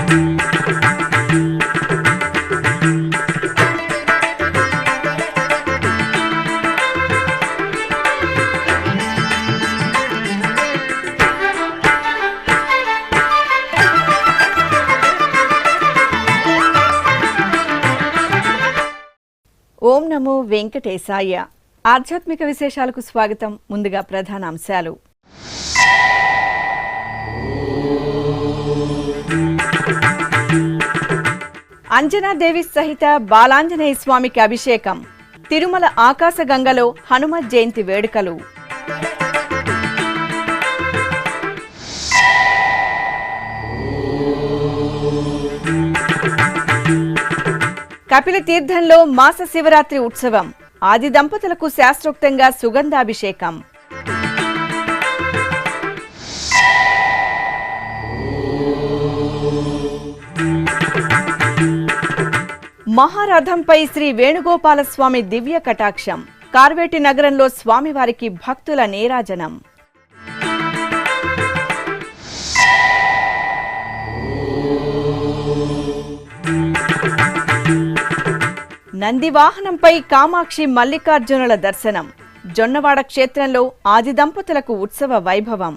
ఓం నమో వెంకటేశాయ. ఆధ్యాత్మిక విశేషాలకు స్వాగతం. ముందుగా ప్రధాన అంశాలు. అంజనాదేవి సహిత బాలాంజనేయ స్వామికి అభిషేకం. తిరుమల ఆకాశగంగలో హనుమత్ జయంతి వేడుకలు. కపిల తీర్థంలో మాస శివరాత్రి ఉత్సవం. ఆది దంపతులకు శాస్త్రోక్తంగా సుగంధాభిషేకం. మహారథంపై శ్రీ వేణుగోపాలస్వామి దివ్య కటాక్షం. కార్వేటి నగరంలో స్వామివారికి భక్తుల నీరాజనం. నందివాహనంపై కామాక్షి మల్లికార్జునుల దర్శనం. జొన్నవాడ క్షేత్రంలో ఆది దంపతులకు ఉత్సవ వైభవం.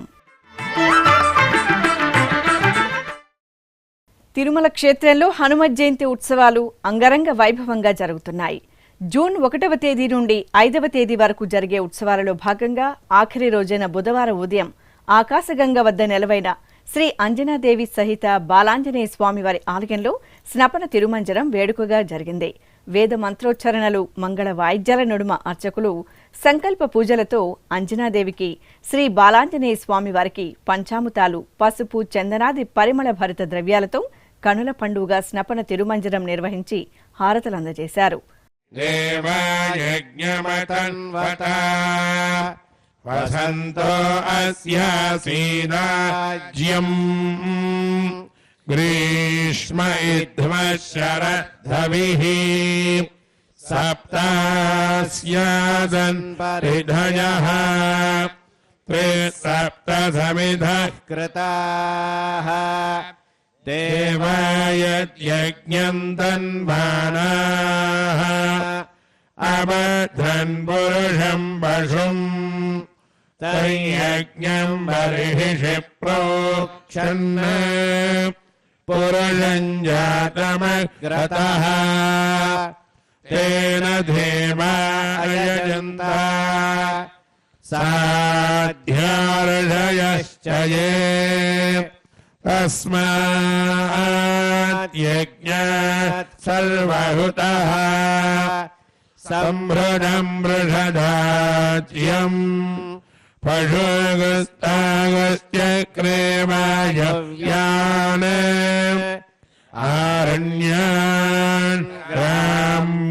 తిరుమల క్షేత్రంలో హనుమత్ జయంతి ఉత్సవాలు అంగరంగ వైభవంగా జరుగుతున్నాయి. జూన్ 1వ తేదీ నుండి 5వ తేదీ వరకు జరిగే ఉత్సవాలలో భాగంగా ఆఖరి రోజైన బుధవారం ఉదయం ఆకాశగంగ వద్ద నెలవైన శ్రీ అంజనాదేవి సహిత బాలాంజనేయ స్వామివారి ఆలయంలో స్నపన తిరుమంజనం వేడుకగా జరిగింది. వేద మంత్రోచ్చరణలు, మంగళ వాయిద్యాల నడుమ అర్చకులు సంకల్ప పూజలతో అంజనాదేవికి, శ్రీ బాలాంజనేయ స్వామివారికి పంచామృతాలు, పసుపు, చందనాది పరిమళ భరిత ద్రవ్యాలతో కనుల పండుగగా స్నపన తిరుమంజనం నిర్వహించి హారతలందజేశారు. వసంతో అస్యాసీనాజ్యం గ్రీష్మ ఇధ్వశరద్ధవిః సప్తాస్యాదన్ పరిధయః త్రిసప్తసమిధః కృతాః దేవాయజ్ఞం తన్వానాః అబధ్రన్ పురుషం పశుం తయ్యజ్ఞం బర్హిషి ప్రోక్షన్ పురుషం జాతమగ్రతః తేన దేవాయజంత సాధ్యార్షయశ్చ యే తస్మాత్ యజ్ఞాత్ సర్వహుతః సంభృఢం బృషదాజ్యం పశుగస్తాగస్త్యక్రేమాయవ్యాన్ ఆరణ్యాన్ రామ్యాచయే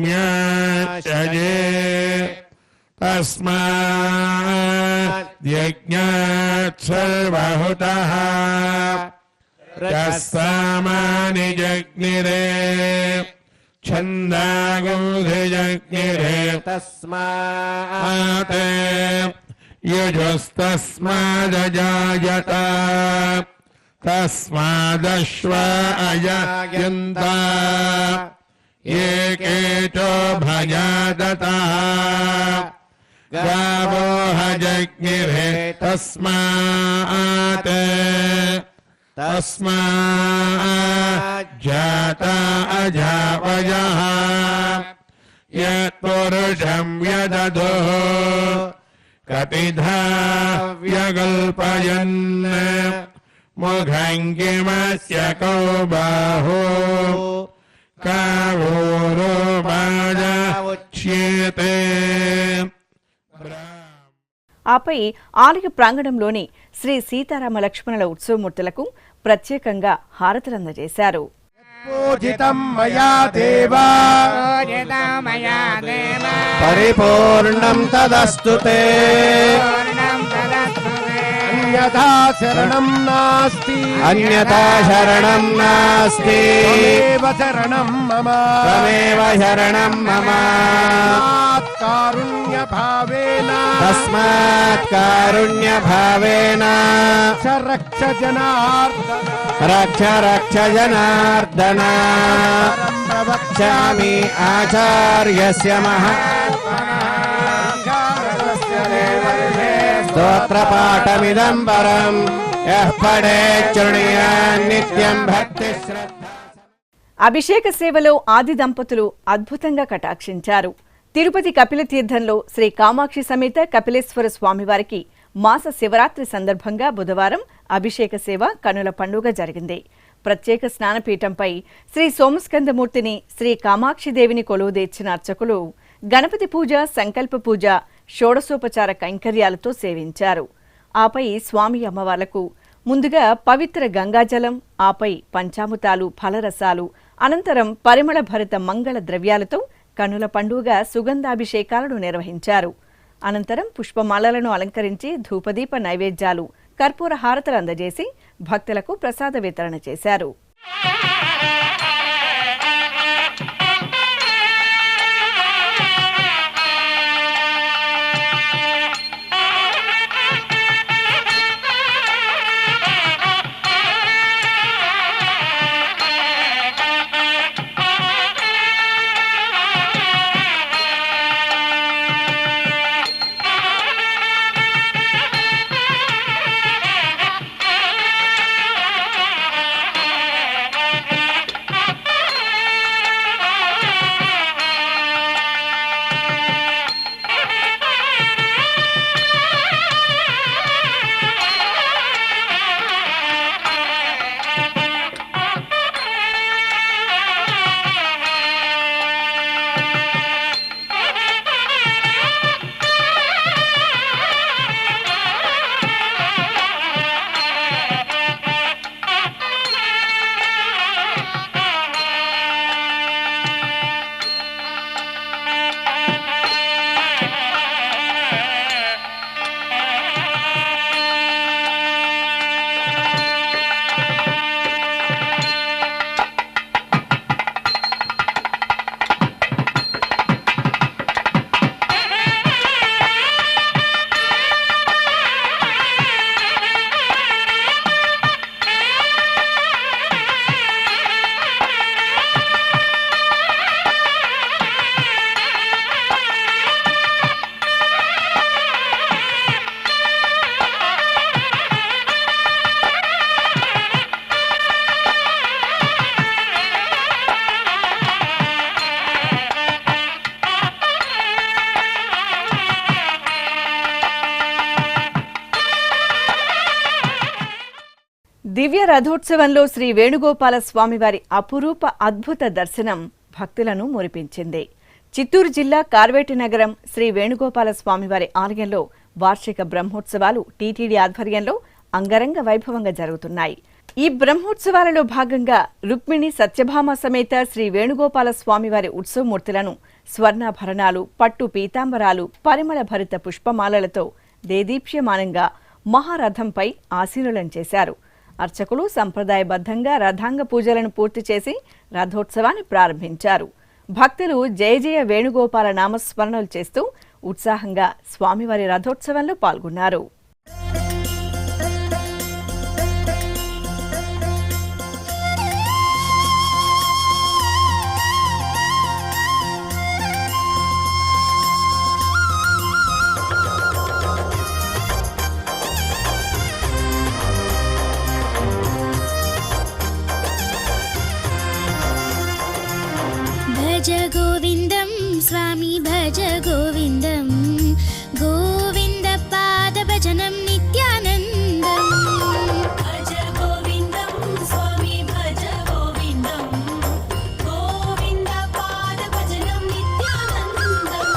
తస్మాత్ యజ్ఞాత్ సర్వహుతః రసామాని జగ్నిరే ఛందాగోధిజగ్నిరే తస్మాత్ యజస్తస్మాదజాయత తస్మాదశ్వ అజాయంత ఏకేచో భజాదతః గావో హజగ్నిరే తస్మాత్ తస్మాత్ జాతా అజావయః యత్పురుషం యదధుః కపిధా వ్యకల్పయన్ ముఖం కిమస్య కౌ బాహో కావోరోపాజ ఉచ్యతే. ఆపై ఆలయ ప్రాంగణంలోని శ్రీ సీతారామ లక్ష్మణుల ఉత్సవమూర్తులకు ప్రత్యేకంగా హారతులందజేశారు. పూజితం మయా దేవా పరిపూర్ణం తదస్తుతే అన్యథా శరణం నాస్తి త్వమేవ శరణం మమ తస్మాత్ కారుణ్య భావేన రక్ష జనార్దన రక్ష రక్ష జనార్దన ప్రవక్ష్యామి ఆచార్యస్య స్తోత్రపాఠమిదం పరం యః పఠేత్ శృణుయాత్ నిత్యం భక్తి శ్రద్ధ. అభిషేక సేవలో ఆది దంపతులు అద్భుతంగా కటాక్షించారు. తిరుపతి కపిల తీర్థంలో శ్రీ కామాక్షి సమేత కపిలేశ్వర స్వామివారికి మాస శివరాత్రి సందర్భంగా బుధవారం అభిషేక సేవ కనుల పండుగ జరిగింది. ప్రత్యేక స్నానపీఠంపై శ్రీ సోమస్కందమూర్తిని, శ్రీ కామాక్షిదేవిని కొలువుదీర్చిన అర్చకులు గణపతి పూజ, సంకల్ప పూజ, షోడశోపచార కైంకర్యాలతో సేవించారు. ఆపై స్వామి అమ్మవార్లకు ముందుగా పవిత్ర గంగాజలం, ఆపై పంచామృతాలు, ఫలరసాలు, అనంతరం పరిమళ భరిత మంగళ ద్రవ్యాలతో కనుల పండుగ సుగంధాభిషేకాలను నిర్వహించారు. అనంతరం పుష్పమాలలను అలంకరించి ధూపదీప నైవేద్యాలు, కర్పూర హారతలు అందజేసి భక్తులకు ప్రసాద వితరణ చేశారు. దివ్య రథోత్సవంలో శ్రీ వేణుగోపాల స్వామివారి అపురూప అద్భుత దర్శనం భక్తులను మురిపించింది. చిత్తూరు జిల్లా కార్వేటి నగరం శ్రీ వేణుగోపాల స్వామివారి ఆలయంలో వార్షిక బ్రహ్మోత్సవాలు టీటీడీ ఆధ్వర్యంలో అంగరంగ వైభవంగా జరుగుతున్నాయి. ఈ బ్రహ్మోత్సవాలలో భాగంగా రుక్మిణి సత్యభామ సమేత శ్రీ వేణుగోపాల స్వామివారి ఉత్సవమూర్తులను స్వర్ణాభరణాలు, పట్టు పీతాంబరాలు, పరిమళ భరిత పుష్పమాలలతో దేదీప్యమానంగా మహారథంపై ఆసీనులను చేశారు. అర్చకులు సంప్రదాయబద్ధంగా రథాంగ పూజలను పూర్తి చేసి రథోత్సవాన్ని ప్రారంభించారు. భక్తులు జయ జయ వేణుగోపాల నామస్మరణలు చేస్తూ ఉత్సాహంగా స్వామివారి రథోత్సవంలో పాల్గొన్నారు. భజ గోవిందం స్వామి భజ గోవిందం గోవింద పాద భజనం నిత్యానందం భజ గోవిందం స్వామి భజ గోవిందం గోవింద పాద భజనం నిత్యానందం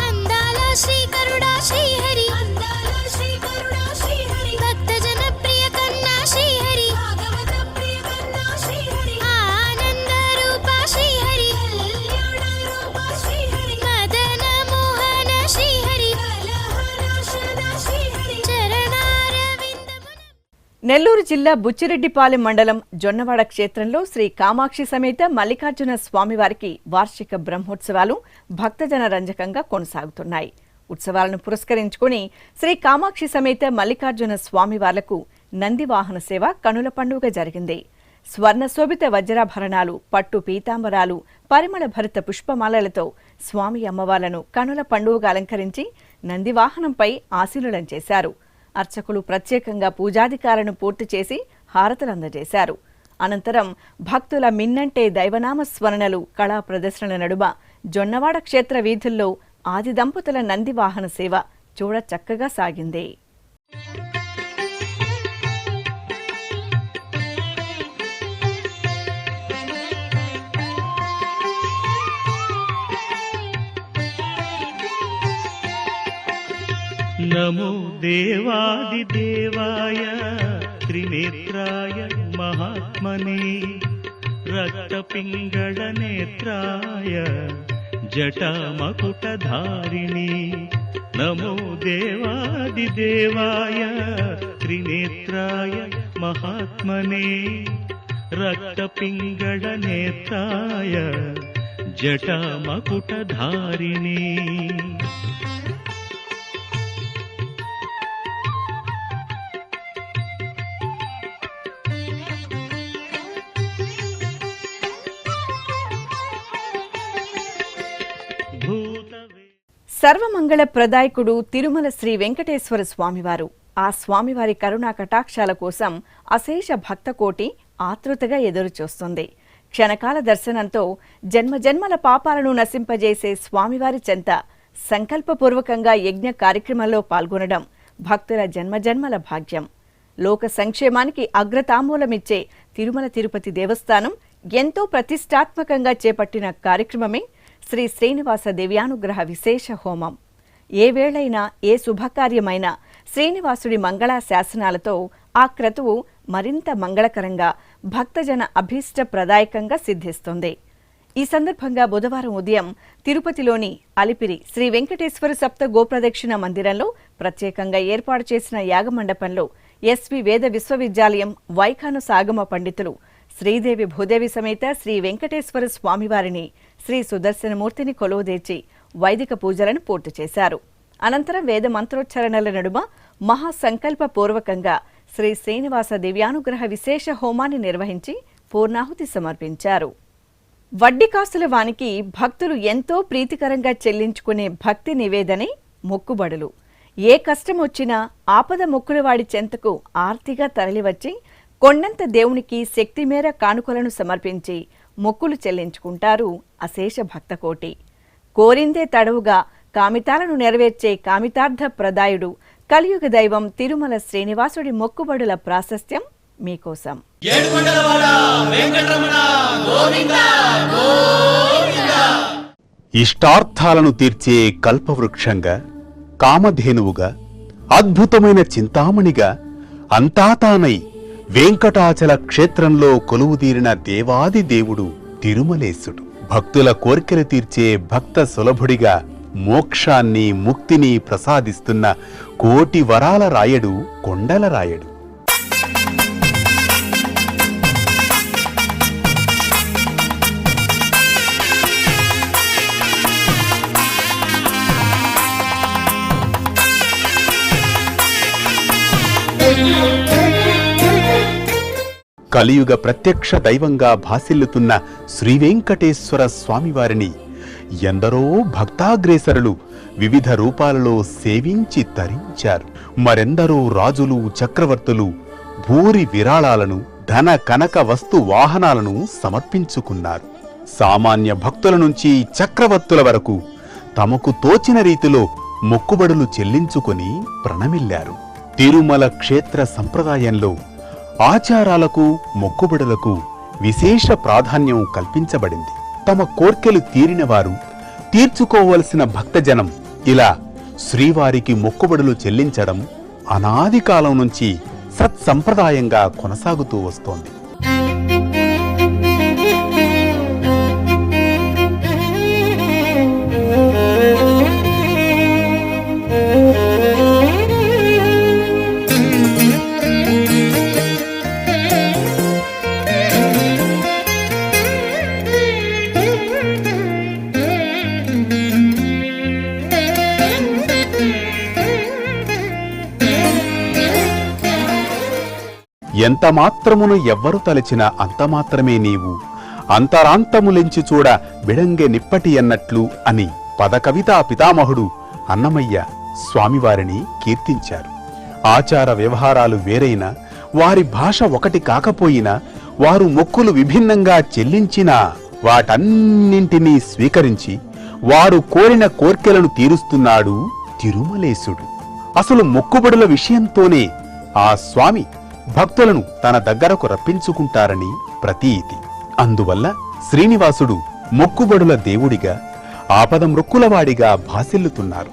అందాల శ్రీ కరుణా శ్రీహరి అందాల శ్రీ కరుణా శ్రీహరి భక్త జన ప్రియ కన్నా శ్రీహరి భాగవత ప్రియ కన్నా శ్రీహరి ఆనంద రూప శ్రీహరి నెల్లూరు జిల్లా బుచ్చిరెడ్డిపాలెం మండలం జొన్నవాడ క్షేత్రంలో శ్రీ కామాక్షి సమేత మల్లికార్జున స్వామివారికి వార్షిక బ్రహ్మోత్సవాలు భక్తజన రంజకంగా కొనసాగుతున్నాయి. ఉత్సవాలను పురస్కరించుకుని శ్రీ కామాక్షి సమేత మల్లికార్జున స్వామివార్లకు నందివాహన సేవ కనుల పండుగ జరిగింది. స్వర్ణశోభిత వజ్రాభరణాలు, పట్టు పీతాంబరాలు, పరిమళ భరిత పుష్పమాలలతో స్వామి అమ్మవార్లను కనుల పండుగ అలంకరించి నందివాహనంపై ఆశీనులం చేశారు. అర్చకులు ప్రత్యేకంగా పూజాధికాలను పూర్తి చేసి హారతులందజేశారు. అనంతరం భక్తుల మిన్నంటే దైవనామ స్మరణలు, కళా ప్రదర్శనల నడుమ జొన్నవాడ క్షేత్ర వీధుల్లో ఆది దంపతుల నందివాహన సేవ చూడ చక్కగా సాగింది. నమో దేవాదిదేవాయ త్రినేత్రాయ మహాత్మనే రక్తపింగళనేత్రాయ జటామకుటధారిణి. నమో దేవాదిదేవాయ త్రినేత్రాయ మహాత్మనే రక్తపింగళనేత్రాయ జటామకుటధారిణి. సర్వమంగళ ప్రదాయకుడు తిరుమల శ్రీ వెంకటేశ్వర స్వామివారు. ఆ స్వామివారి కరుణా కటాక్షాల కోసం అశేష భక్తకోటి ఆతృతగా ఎదురుచూస్తుంది. క్షణకాల దర్శనంతో జన్మజన్మల పాపాలను నశింపజేసే స్వామివారి చెంత సంకల్పపూర్వకంగా యజ్ఞ కార్యక్రమంలో పాల్గొనడం భక్తుల జన్మజన్మల భాగ్యం. లోక సంక్షేమానికి అగ్రతాంబూలమిచ్చే తిరుమల తిరుపతి దేవస్థానం ఎంతో ప్రతిష్టాత్మకంగా చేపట్టిన కార్యక్రమమే శ్రీ శ్రీనివాస దివ్యానుగ్రహ విశేష హోమం. ఏ వేళైనా, ఏ శుభకార్యమైనా శ్రీనివాసుడి మంగళా శాసనాలతో ఆ క్రతువు మరింత మంగళకరంగా, భక్తజన అభీష్ట ప్రదాయకంగా సిద్ధిస్తుంది. ఈ సందర్భంగా బుధవారం ఉదయం తిరుపతిలోని అలిపిరి శ్రీ వెంకటేశ్వర సప్త గోప్రదక్షిణ మందిరంలో ప్రత్యేకంగా ఏర్పాటు చేసిన యాగమండపంలో ఎస్వి వేద విశ్వవిద్యాలయం వైఖానస ఆగమ పండితులు శ్రీదేవి భూదేవి సమేత శ్రీ వెంకటేశ్వర స్వామివారిని, శ్రీ సుదర్శనమూర్తిని కొలువుదీర్చి వైదిక పూజలను పూర్తి చేశారు. అనంతరం వేద మంత్రోచ్చరణల నడుమ మహాసంకల్పపూర్వకంగా శ్రీ శ్రీనివాస దివ్యానుగ్రహ విశేష హోమాన్ని నిర్వహించి పూర్ణాహుతి సమర్పించారు. వడ్డీ కాసుల వానికి భక్తులు ఎంతో ప్రీతికరంగా చెల్లించుకునే భక్తి నివేదనే మొక్కుబడులు. ఏ కష్టం వచ్చినా ఆపద మొక్కులవాడి చెంతకు ఆర్తిగా తరలివచ్చి కొండంత దేవునికి శక్తి మేర కానుకలను సమర్పించి మొక్కులు చెల్లించుకుంటారు అశేష భక్తకోటి. కోరిందే తడవుగా కామితాలను నెరవేర్చే కామితార్థ ప్రదాయుడు కలియుగ దైవం తిరుమల శ్రీనివాసుడి మొక్కుబడుల ప్రాశస్త్యం మీకోసం. ఇష్టార్థాలను తీర్చే కల్పవృక్షంగా, కామధేనువుగా, అద్భుతమైన చింతామణిగా అంతా తానై వెంకటాచల క్షేత్రంలో కొలువుదీరిన దేవాది దేవుడు తిరుమలేశుడు. భక్తుల కోర్కెలు తీర్చే భక్త సులభుడిగా మోక్షాన్ని, ముక్తిని ప్రసాదిస్తున్న కోటి వరాల రాయడు కొండల రాయడు. కలియుగ ప్రత్యక్ష దైవంగా భాసిల్లుతున్న శ్రీవెంకటేశ్వర స్వామివారిని ఎందరో భక్తాగ్రేసరులు వివిధ రూపాలలో సేవించి తరించారు. మరెందరో రాజులు, చక్రవర్తులు భూరి విరాళాలను, ధన కనక వస్తు వాహనాలను సమర్పించుకున్నారు. సామాన్య భక్తుల నుంచి చక్రవర్తుల వరకు తమకు తోచిన రీతిలో మొక్కుబడులు చెల్లించుకుని ప్రణమిల్లారు. తిరుమల క్షేత్ర సంప్రదాయంలో ఆచారాలకు, మొక్కుబడులకు విశేష ప్రాధాన్యం కల్పించబడింది. తమ కోర్కెలు తీరినవారు, తీర్చుకోవలసిన భక్తజనం ఇలా శ్రీవారికి మొక్కుబడులు చెల్లించడం అనాది కాలం నుంచి సత్సంప్రదాయంగా కొనసాగుతూ వస్తోంది. ఎంత మాత్రమును ఎవ్వరు తలచినా అంత మాత్రమే నీవు, అంతరాంతములెంచి చూడ బిడంగె నిప్పటి అన్నట్లు అని పదకవితా పితామహుడు అన్నమయ్య స్వామివారిని కీర్తించారు. ఆచార వ్యవహారాలు వేరైనా, వారి భాష ఒకటి కాకపోయినా, వారు మొక్కులు విభిన్నంగా చెల్లించినా వాటన్నింటినీ స్వీకరించి వారు కోరిన కోర్కెలను తీరుస్తున్నాడు తిరుమలేశుడు. అసలు మొక్కుబడుల విషయంతోనే ఆ స్వామి భక్తులను తన దగ్గరకు రప్పించుకుంటారని ప్రతీతి. అందువల్ల శ్రీనివాసుడు మొక్కుబడుల దేవుడిగా, ఆపద మృక్కులవాడిగా భాసిల్లుతున్నారు.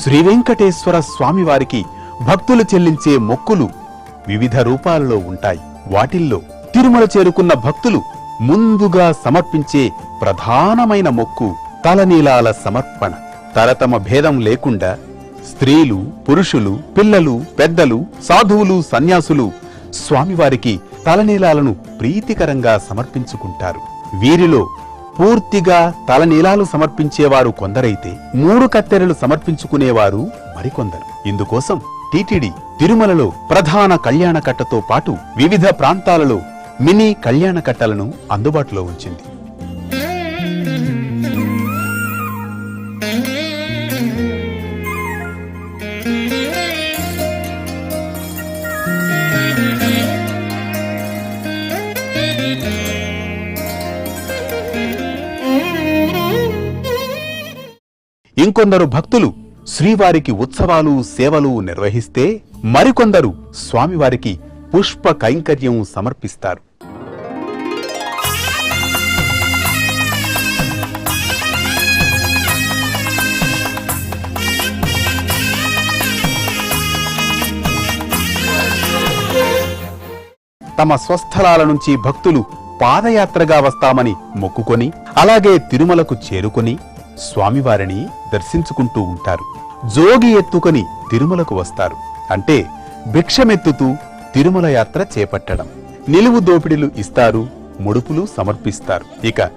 శ్రీవెంకటేశ్వర స్వామివారికి భక్తులు చెల్లించే మొక్కులు వివిధ రూపాలలో ఉంటాయి. వాటిల్లో తిరుమల చేరుకున్న భక్తులు ముందుగా సమర్పించే ప్రధానమైన మొక్కు తలనీలాల సమర్పణ. తరతమ భేదం లేకుండా స్త్రీలు, పురుషులు, పిల్లలు, పెద్దలు, సాధువులు, సన్యాసులు స్వామివారికి తలనీలాలను ప్రీతికరంగా సమర్పించుకుంటారు. వీరిలో పూర్తిగా తలనీలాలు సమర్పించేవారు కొందరైతే 3 కత్తెరలు సమర్పించుకునేవారు మరికొందరు. ఇందుకోసం టీటీడీ తిరుమలలో ప్రధాన కళ్యాణకట్టతో పాటు వివిధ ప్రాంతాలలో మినీ కళ్యాణకట్టలను అందుబాటులో ఉంచింది. ఇంకొందరు భక్తులు శ్రీవారికి ఉత్సవాలు, సేవలు నిర్వహిస్తే మరికొందరు స్వామివారికి పుష్ప కైంకర్యం సమర్పిస్తారు. తమ స్వస్థలాల నుంచి భక్తులు పాదయాత్రగా వస్తామని మొక్కుకొని అలాగే తిరుమలకు చేరుకొని స్వామివారిని దర్శించుకుంటూ ఉంటారు. జోగి ఎత్తుకొని తిరుమలకు వస్తారు. అంటే భిక్షమెత్తుతూ తిరుమల యాత్ర చేపట్టడం. నిలువు దోపిడీలు ఇస్తారు, ముడుపులు సమర్పిస్తారు. ఇక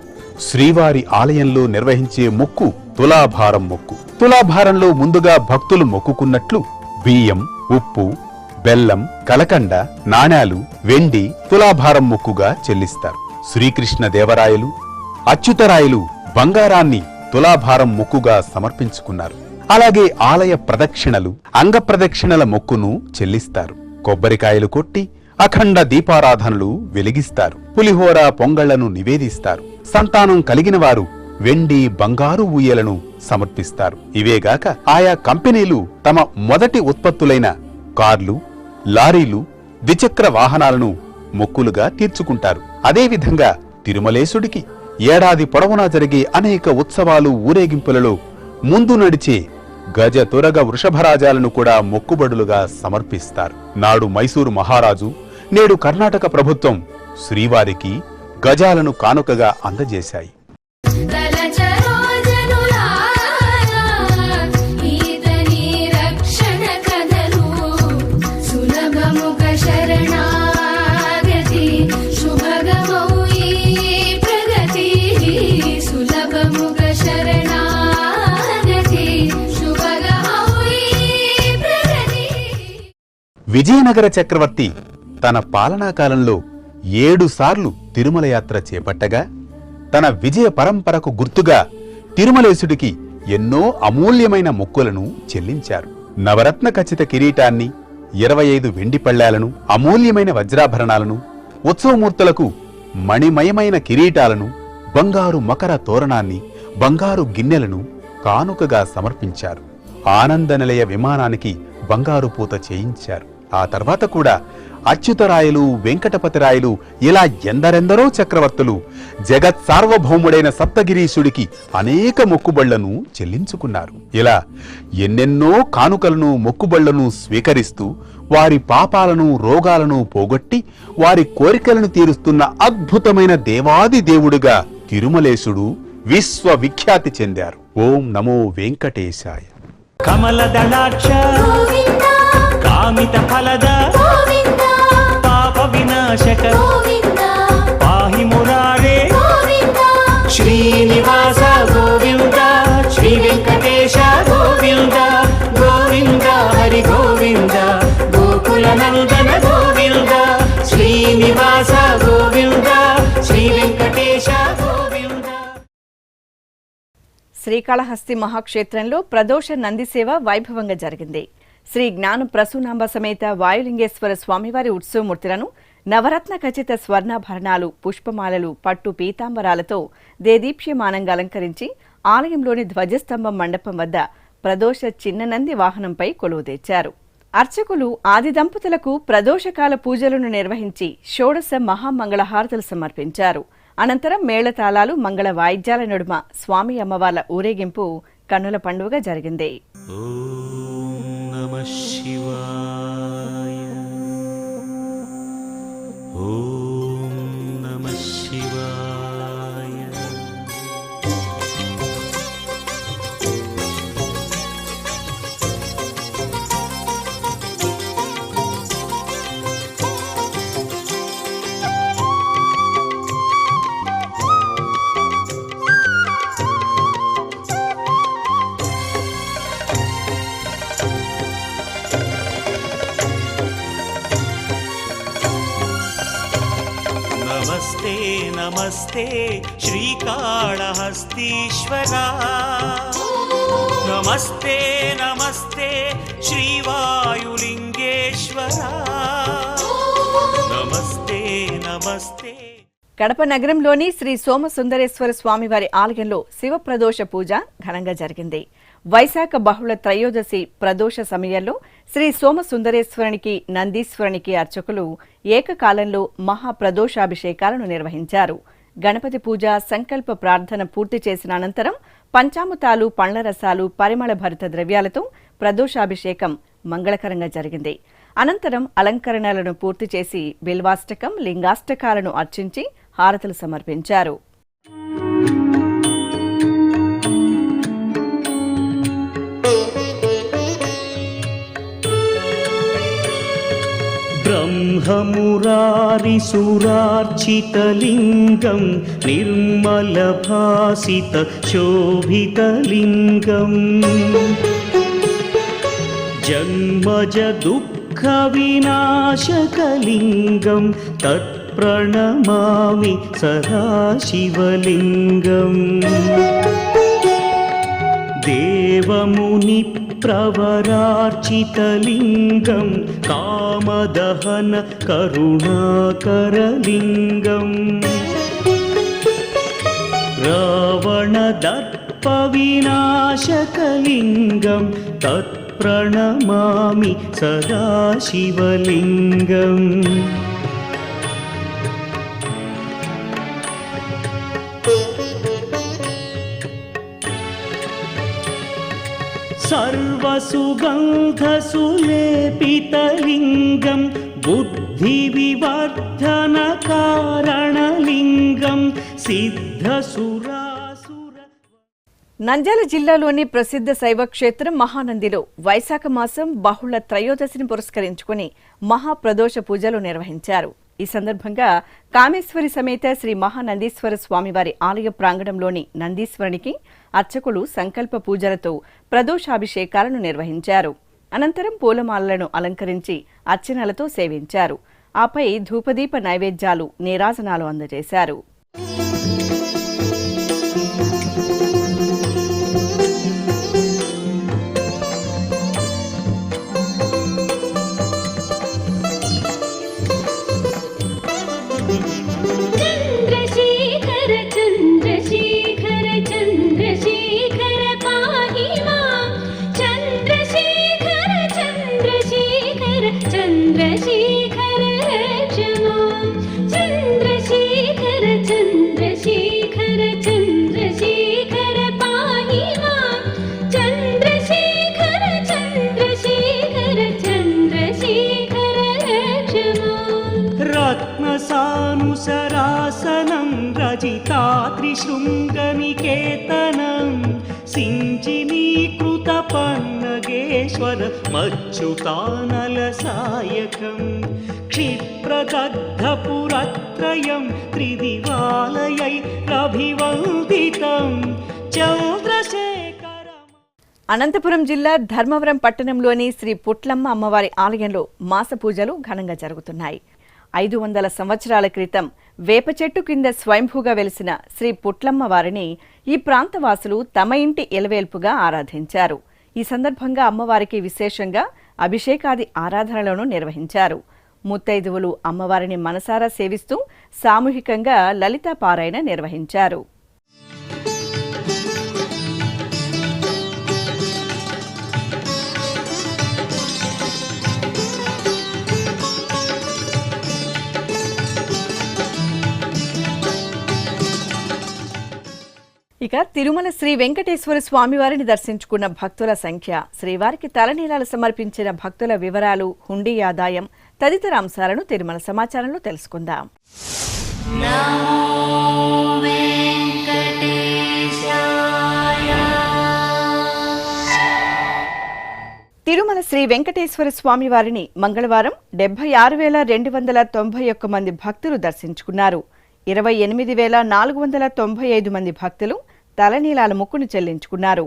శ్రీవారి ఆలయంలో నిర్వహించే మొక్కు తులాభారం మొక్కు. తులాభారంలో ముందుగా భక్తులు మొక్కుకున్నట్లు బియ్యం, ఉప్పు, బెల్లం, కలకండ, నాణాలు, వెండి తులాభారం మొక్కుగా చెల్లిస్తారు. శ్రీకృష్ణ దేవరాయలు, అచ్యుతరాయలు బంగారాన్ని తులాభారం మొక్కుగా సమర్పించుకున్నారు. అలాగే ఆలయ ప్రదక్షిణలు, అంగ ప్రదక్షిణల మొక్కును చెల్లిస్తారు. కొబ్బరికాయలు కొట్టి అఖండ దీపారాధనలు వెలిగిస్తారు. పులిహోర, పొంగళ్లను నివేదిస్తారు. సంతానం కలిగిన వారు వెండి, బంగారు ఊయలను సమర్పిస్తారు. ఇవేగాక ఆయా కంపెనీలు తమ మొదటి ఉత్పత్తులైన కార్లు, లారీలు, ద్విచక్ర వాహనాలను మొక్కులుగా తీర్చుకుంటారు. అదేవిధంగా తిరుమలేశుడికి ఏడాది పొడవునా జరిగే అనేక ఉత్సవాలు, ఊరేగింపులలో ముందు నడిచే గజ, తురగ, వృషభరాజాలను కూడా మొక్కుబడులుగా సమర్పిస్తారు. నాడు మైసూరు మహారాజు, నేడు కర్ణాటక ప్రభుత్వం శ్రీవారికి గజాలను కానుకగా అందజేశాయి. విజయనగర చక్రవర్తి తన పాలనాకాలంలో 7 సార్లు తిరుమల యాత్ర చేపట్టగా తన విజయ పరంపరకు గుర్తుగా తిరుమలేశుడికి ఎన్నో అమూల్యమైన మొక్కులను చెల్లించారు. నవరత్న ఖచ్చిత కిరీటాన్ని, 25 వెండి పళ్ళాలను, అమూల్యమైన వజ్రాభరణాలను, ఉత్సవమూర్తులకు మణిమయమైన కిరీటాలను, బంగారు మకర తోరణాన్ని, బంగారు గిన్నెలను కానుకగా సమర్పించారు. ఆనంద నిలయ విమానానికి బంగారు పూత చేయించారు. ఆ తర్వాత కూడా అచ్యుతరాయలు, వెంకటపతిరాయలు ఇలా ఎందరెందరో చక్రవర్తులు జగత్ సార్వభౌముడైన సప్తగిరీశుడికి అనేక మొక్కుబళ్లను చెల్లించుకున్నారు. ఇలా ఎన్నెన్నో కానుకలను, మొక్కుబళ్లను స్వీకరిస్తూ వారి పాపాలను, రోగాలను పోగొట్టి వారి కోరికలను తీరుస్తున్న అద్భుతమైన దేవాది దేవుడుగా తిరుమలేశుడు విశ్వవిఖ్యాతి చెందారు. ఓం నమో వెంకటేశాయ. కమలదళాక్ష కామిత ఫలద పాప వినాశక పాహి మురారే శ్రీనివాస గోవింద శ్రీ వెంకటేశ గోవింద గోవింద హరి గోవింద గోకుల నందన గోవింద శ్రీనివాస గోవింద శ్రీ వెంకటేశ గోవింద. శ్రీకాళహస్తి మహాక్షేత్రంలో ప్రదోష నంది సేవ వైభవంగా జరిగింది. శ్రీ జ్ఞాన ప్రసూనాంబ సమేత వాయులింగేశ్వర స్వామివారి ఉత్సవమూర్తులను నవరత్న ఖచ్చిత స్వర్ణాభరణాలు, పుష్పమాలలు, పట్టు పీతాంబరాలతో దేదీప్యమానంగా అలంకరించి ఆలయంలోని ధ్వజస్తంభం మండపం వద్ద ప్రదోష చిన్న నంది వాహనంపై కొలువు తెచ్చారు. అర్చకులు ఆది దంపతులకు ప్రదోషకాల పూజలను నిర్వహించి షోడశ మహామంగళహారతులు సమర్పించారు. అనంతరం మేళతాళాలు, మంగళ వాయిద్యాల నడుమ స్వామి అమ్మవార్ల ఊరేగింపు కన్నుల పండుగగా జరిగింది. ఓం నమః శివాయ. ఓం నమః శివాయ. నమస్తే నమస్తే శ్రీకాళహస్తీశ్వరా. నమస్తే నమస్తే శ్రీవాయులింగేశ్వరా. నమస్తే నమస్తే. కడప నగరంలోని శ్రీ సోమసుందరేశ్వర స్వామివారి ఆలయంలో శివ ప్రదోష పూజ ఘనంగా జరిగింది. వైశాఖ బహుళ త్రయోదశి ప్రదోష సమయంలో శ్రీ సోమసుందరేశ్వరునికి, నందీశ్వరునికి అర్చకులు ఏకకాలంలో మహాప్రదోషాభిషేకాలను నిర్వహించారు. గణపతి పూజ, సంకల్ప ప్రార్థన పూర్తి చేసిన అనంతరం పంచామృతాలు, పండ్ల రసాలు, పరిమళ భరిత ద్రవ్యాలతో ప్రదోషాభిషేకం మంగళకరంగా జరిగింది. అనంతరం అలంకరణలను పూర్తి చేసి బిల్వాష్టకం, లింగాష్టకాలను అర్చించి హారతులు సమర్పించారు. బ్రహ్మమురారిసురార్చితలింగం నిర్మలభాసిత శోభితలింగం జన్మజ దుఃఖ వినాశకలింగం తత్ప్రణమామి సదాశివలింగం. దేవముని ప్రవరార్చితలింగం కామదహన కరుణాకరలింగం రావణదర్ప వినాశకలింగం తత్ప్రణమామి సదాశివలింగం. సర్వసుగంధసులేపితలింగం బుద్ధివివర్ధన కారణలింగం సిద్ధసురాసుర. నంద్యాల జిల్లాలోని ప్రసిద్ధ శైవ క్షేత్రం మహానందిలో వైశాఖ మాసం బహుళ త్రయోదశిని పురస్కరించుకుని మహాప్రదోష పూజలు నిర్వహించారు. ఈ సందర్భంగా కామేశ్వరి సమేత శ్రీ మహానందీశ్వర స్వామివారి ఆలయ ప్రాంగణంలోని నందీశ్వరునికి అర్చకులు సంకల్ప పూజలతో ప్రదోషాభిషేకాలను నిర్వహించారు. అనంతరం పూలమాలలను అలంకరించి అర్చనలతో సేవించారు. ఆపై ధూపదీప నైవేద్యాలు, నీరాజనాలు అందజేశారు. చంద్రశేఖర త్రిశృంగనికేతనం సించినీకృతపన్నగేశ్వర మచ్యుతానల సాయకం క్షిప్రదగ్ధపురత్రయం త్రిదివాలయై అభివందితం చంద్రశేఖర. అనంతపురం జిల్లా ధర్మవరం పట్టణంలోని శ్రీ పుట్లమ్మ అమ్మవారి ఆలయంలో మాస పూజలు ఘనంగా జరుగుతున్నాయి. 500 సంవత్సరాల క్రితం వేప చెట్టు కింద స్వయంభూగా వెలిసిన శ్రీ పుట్లమ్మ వారిని ఈ ప్రాంతవాసులు తమ ఇంటి ఎలవేల్పుగా ఆరాధించారు. ఈ సందర్భంగా అమ్మవారికి విశేషంగా అభిషేకాది ఆరాధనలను నిర్వహించారు. ముత్తైదువులు అమ్మవారిని మనసారా సేవిస్తూ సామూహికంగా లలితా పారాయణ నిర్వహించారు. ఇక తిరుమల శ్రీ వెంకటేశ్వర స్వామివారిని దర్శించుకున్న భక్తుల సంఖ్య, శ్రీవారికి తలనీలాలు సమర్పించిన భక్తుల వివరాలు, హుండీ ఆదాయం తదితర అంశాలను తిరుమల సమాచారంలో తెలుసుకుందాం. తిరుమల శ్రీ వెంకటేశ్వర స్వామివారిని మంగళవారం 76,291 మంది భక్తులు దర్శించుకున్నారు. 28,495 మంది భక్తులు తలనీలాల మొక్కును చెల్లించుకున్నారు.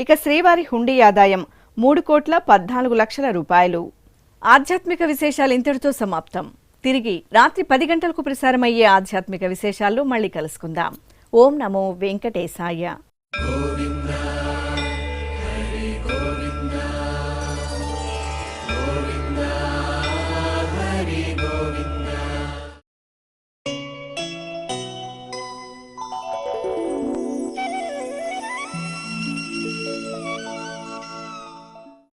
ఇక శ్రీవారి హుండీ ఆదాయం 3,14,00,000 రూపాయలు. ఆధ్యాత్మిక విశేషాలు ఇంతటితో సమాప్తం. తిరిగి రాత్రి 10 గంటలకు ప్రసారమయ్యే ఆధ్యాత్మిక విశేషాల్లో మళ్ళీ కలుసుకుందాం. ఓం నమో వెంకటేశాయ.